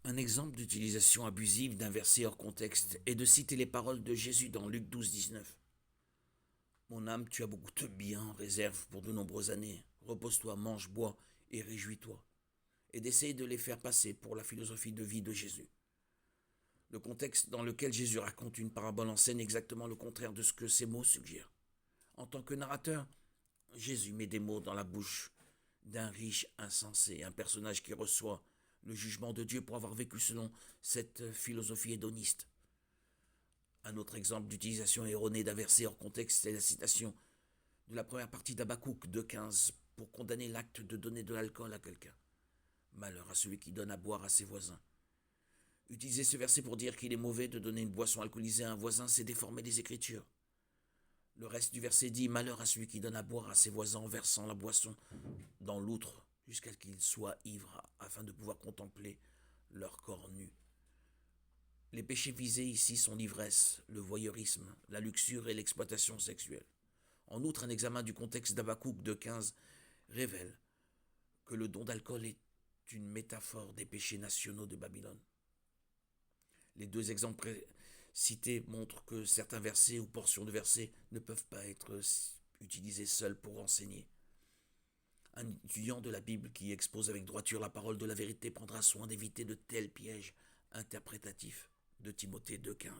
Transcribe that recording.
Un exemple d'utilisation abusive d'un verset hors contexte est de citer les paroles de Jésus dans Luc 12, 19. Mon âme, tu as beaucoup de biens en réserve pour de nombreuses années. Repose-toi, mange, bois et réjouis-toi. Et d'essayer de les faire passer pour la philosophie de vie de Jésus. Le contexte dans lequel Jésus raconte une parabole enseigne exactement le contraire de ce que ces mots suggèrent. En tant que narrateur, Jésus met des mots dans la bouche d'un riche insensé, un personnage qui reçoit le jugement de Dieu pour avoir vécu selon cette philosophie hédoniste. Un autre exemple d'utilisation erronée d'un verset hors contexte est la citation de la première partie d'Habakkuk 2.15 pour condamner l'acte de donner de l'alcool à quelqu'un. Malheur à celui qui donne à boire à ses voisins. Utiliser ce verset pour dire qu'il est mauvais de donner une boisson alcoolisée à un voisin, c'est déformer les Écritures. Le reste du verset dit « Malheur à celui qui donne à boire à ses voisins en versant la boisson dans l'outre jusqu'à ce qu'ils soient ivres afin de pouvoir contempler leur corps nu. » Les péchés visés ici sont l'ivresse, le voyeurisme, la luxure et l'exploitation sexuelle. En outre, un examen du contexte d'Habakkuk 2.15 révèle que le don d'alcool est une métaphore des péchés nationaux de Babylone. Les deux exemples cités montrent que certains versets ou portions de versets ne peuvent pas être utilisés seuls pour enseigner. Un étudiant de la Bible qui expose avec droiture la parole de la vérité prendra soin d'éviter de tels pièges interprétatifs de Timothée 2.15.